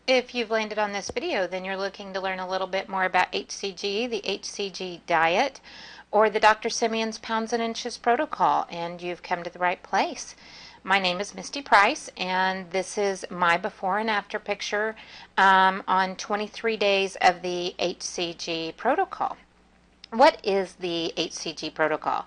If you've landed on this video, then you're looking to learn a little bit more about hCG, the hCG diet, or the Dr. Simeon's Pounds and Inches protocol, and you've come to the right place. My name is Misty Price, and this is my before and after picture on 23 days of the hCG protocol. What is the hCG protocol?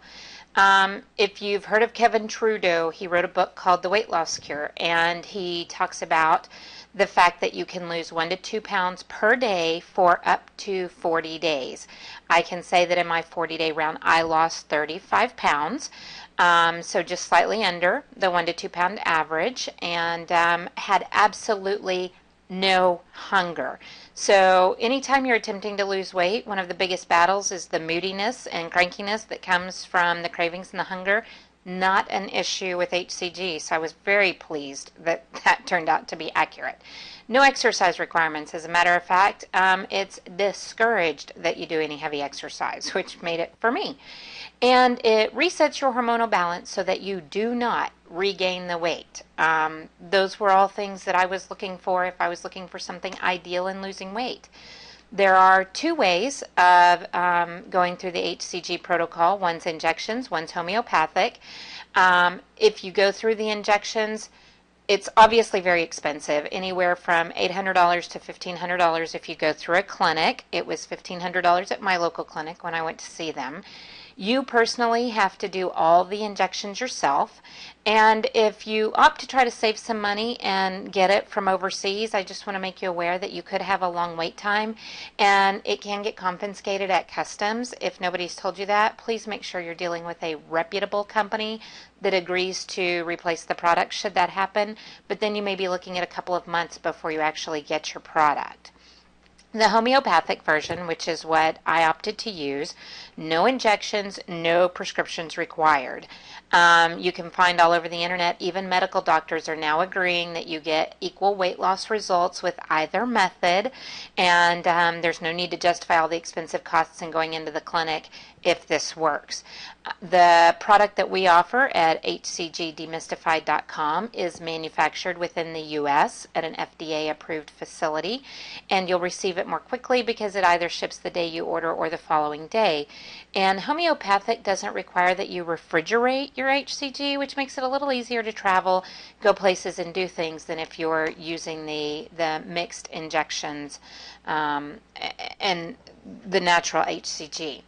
If you've heard of Kevin Trudeau, he wrote a book called The Weight Loss Cure, and he talks about the fact that you can lose 1 to 2 pounds per day for up to 40 days. I can say that in my 40-day round, I lost 35 pounds, so just slightly under the 1 to 2 pound average, and had absolutely no hunger. So anytime you're attempting to lose weight, one of the biggest battles is the moodiness and crankiness that comes from the cravings and the hunger. Not an issue with hCG, so I was very pleased that that turned out to be accurate. No exercise requirements. As a matter of fact, it's discouraged that you do any heavy exercise, which made it for me. And it resets your hormonal balance so that you do not regain the weight. Those were all things that I was looking for if I was looking for something ideal in losing weight. There are two ways of going through the hCG protocol. One's injections, one's homeopathic. If you go through the injections, it's obviously very expensive, anywhere from $800 to $1,500 if you go through a clinic. It was $1,500 at my local clinic when I went to see them. You personally have to do all the injections yourself, and if you opt to try to save some money and get it from overseas, I just want to make you aware that you could have a long wait time, and it can get confiscated at customs. If nobody's told you that, please make sure you're dealing with a reputable company that agrees to replace the product should that happen, but then you may be looking at a couple of months before you actually get your product. The homeopathic version, which is what I opted to use, no injections, no prescriptions required. You can find all over the internet, even medical doctors are now agreeing that you get equal weight loss results with either method, and there's no need to justify all the expensive costs in going into the clinic if this works. The product that we offer at hcgdemystified.com is manufactured within the U.S. at an FDA-approved facility, and you'll receive it more quickly because it either ships the day you order or the following day. And homeopathic doesn't require that you refrigerate your hCG, which makes it a little easier to travel, go places, and do things than if you're using the mixed injections and the natural hCG.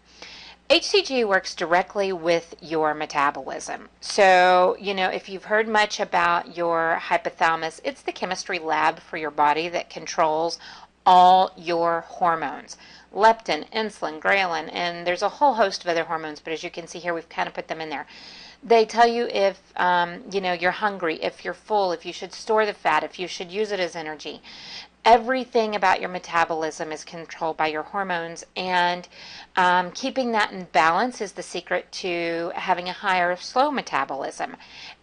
hCG works directly with your metabolism. So, if you've heard much about your hypothalamus, it's the chemistry lab for your body that controls all your hormones. Leptin, insulin, ghrelin, and there's a whole host of other hormones, but as you can see here, we've kind of put them in there. They tell you if, you're hungry, if you're full, if you should store the fat, if you should use it as energy. Everything about your metabolism is controlled by your hormones, and keeping that in balance is the secret to having a high or slow metabolism.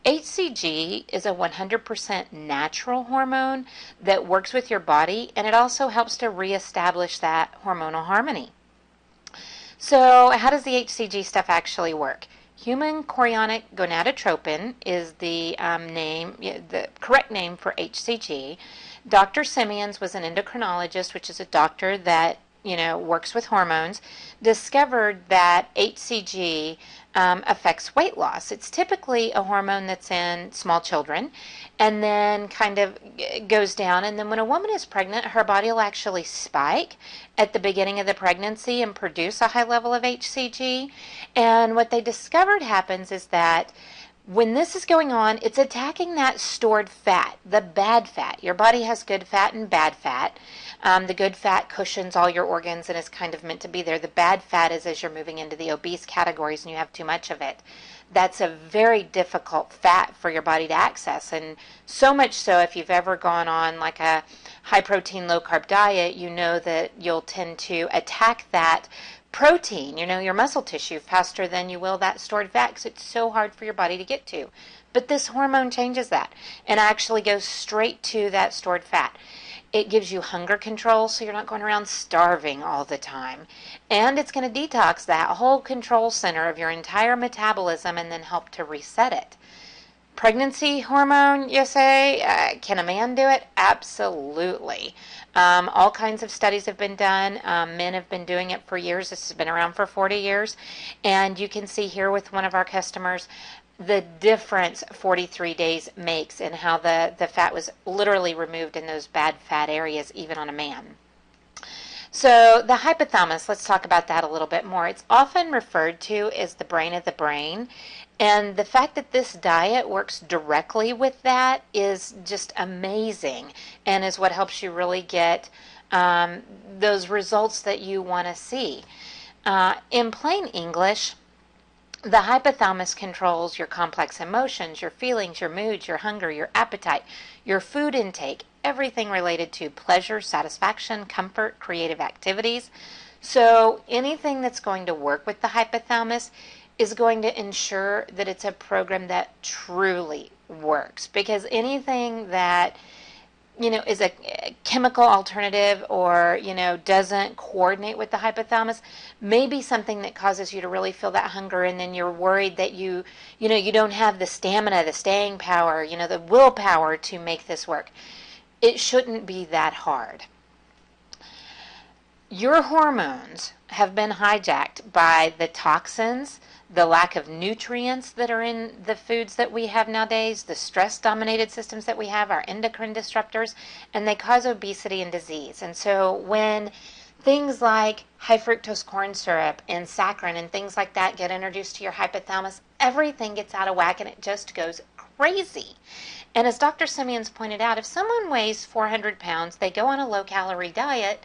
hCG is a 100% natural hormone that works with your body, and it also helps to reestablish that hormonal harmony. So how does the hCG stuff actually work? Human chorionic gonadotropin is the the correct name for hCG. Dr. Simeon's was an endocrinologist, which is a doctor that works with hormones, discovered that hCG affects weight loss. It's typically a hormone that's in small children and then kind of goes down. And then when a woman is pregnant, her body will actually spike at the beginning of the pregnancy and produce a high level of hCG. And what they discovered happens is that when this is going on, it's attacking that stored fat, the bad fat. Your body has good fat and bad fat. The good fat cushions all your organs and is kind of meant to be there. The bad fat is as you're moving into the obese categories and you have too much of it. That's a very difficult fat for your body to access. And so much so, if you've ever gone on like a high protein, low carb diet, you know that you'll tend to attack that protein, your muscle tissue, faster than you will that stored fat because it's so hard for your body to get to. But this hormone changes that and actually goes straight to that stored fat. It gives you hunger control, so you're not going around starving all the time. And it's going to detox that whole control center of your entire metabolism and then help to reset it. Pregnancy hormone, you say? Can a man do it? Absolutely. All kinds of studies have been done. Men have been doing it for years. This has been around for 40 years. And you can see here with one of our customers the difference 43 days makes in how the fat was literally removed in those bad fat areas, even on a man. So the hypothalamus, let's talk about that a little bit more. It's often referred to as the brain of the brain. And the fact that this diet works directly with that is just amazing and is what helps you really get those results that you want to see. In plain English, the hypothalamus controls your complex emotions, your feelings, your moods, your hunger, your appetite, your food intake, everything related to pleasure, satisfaction, comfort, creative activities. So anything that's going to work with the hypothalamus is going to ensure that it's a program that truly works. Because anything that is a chemical alternative or, doesn't coordinate with the hypothalamus may be something that causes you to really feel that hunger, and then you're worried that you don't have the stamina, the staying power, the willpower to make this work. It shouldn't be that hard. Your hormones have been hijacked by the toxins, the lack of nutrients that are in the foods that we have nowadays, the stress-dominated systems that we have, our endocrine disruptors, and they cause obesity and disease. And so when things like high fructose corn syrup and saccharin and things like that get introduced to your hypothalamus, everything gets out of whack and it just goes crazy. And as Dr. Simeons pointed out, if someone weighs 400 pounds, they go on a low-calorie diet,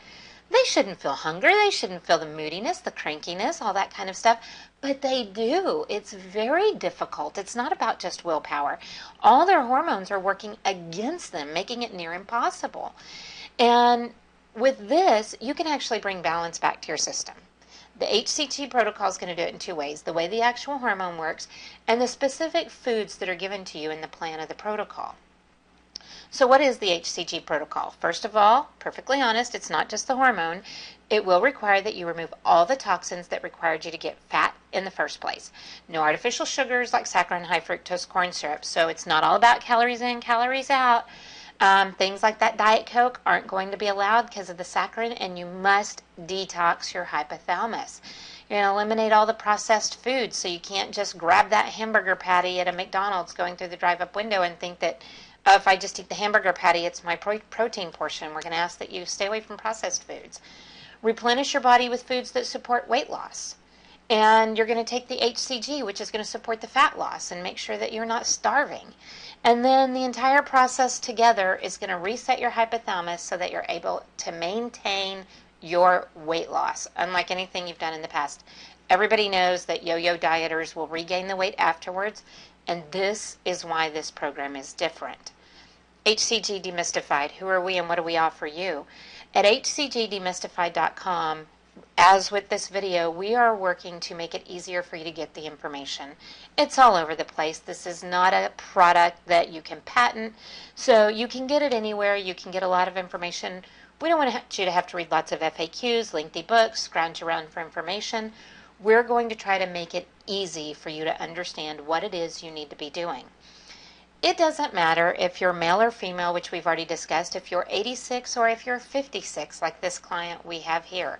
they shouldn't feel hunger, they shouldn't feel the moodiness, the crankiness, all that kind of stuff, but they do. It's very difficult. It's not about just willpower. All their hormones are working against them, making it near impossible. And with this, you can actually bring balance back to your system. The hCG protocol is going to do it in two ways: the way the actual hormone works and the specific foods that are given to you in the plan of the protocol. So what is the hCG protocol? First of all, perfectly honest, it's not just the hormone. It will require that you remove all the toxins that required you to get fat in the first place. No artificial sugars like saccharin, high fructose corn syrup. So it's not all about calories in, calories out. Things like that Diet Coke aren't going to be allowed because of the saccharin, and you must detox your hypothalamus. You're going to eliminate all the processed foods, so you can't just grab that hamburger patty at a McDonald's going through the drive-up window and think that if I just eat the hamburger patty, it's my protein portion. We're going to ask that you stay away from processed foods. Replenish your body with foods that support weight loss. And you're going to take the hCG, which is going to support the fat loss and make sure that you're not starving. And then the entire process together is going to reset your hypothalamus so that you're able to maintain your weight loss, unlike anything you've done in the past. Everybody knows that yo-yo dieters will regain the weight afterwards, and this is why this program is different. hCG Demystified, who are we and what do we offer you? At hcgdemystified.com, as with this video, we are working to make it easier for you to get the information. It's all over the place. This is not a product that you can patent, so you can get it anywhere. You can get a lot of information. We don't want you to have to read lots of FAQs, lengthy books, scrounge around for information. We're going to try to make it easy for you to understand what it is you need to be doing. It doesn't matter if you're male or female, which we've already discussed, if you're 86 or if you're 56 like this client we have here,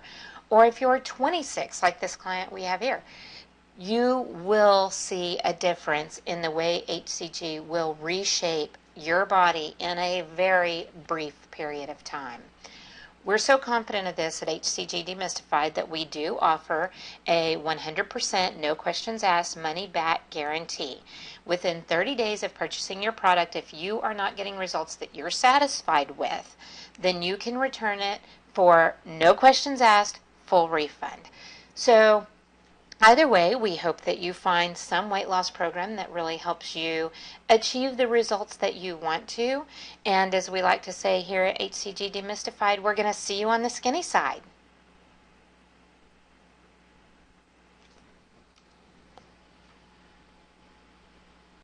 or if you're 26 like this client we have here. You will see a difference in the way hCG will reshape your body in a very brief period of time. We're so confident of this at hCG Demystified that we do offer a 100% no questions asked money back guarantee. Within 30 days of purchasing your product, if you are not getting results that you're satisfied with, then you can return it for no questions asked, full refund. So either way, we hope that you find some weight loss program that really helps you achieve the results that you want to. And as we like to say here at hCG Demystified, we're going to see you on the skinny side.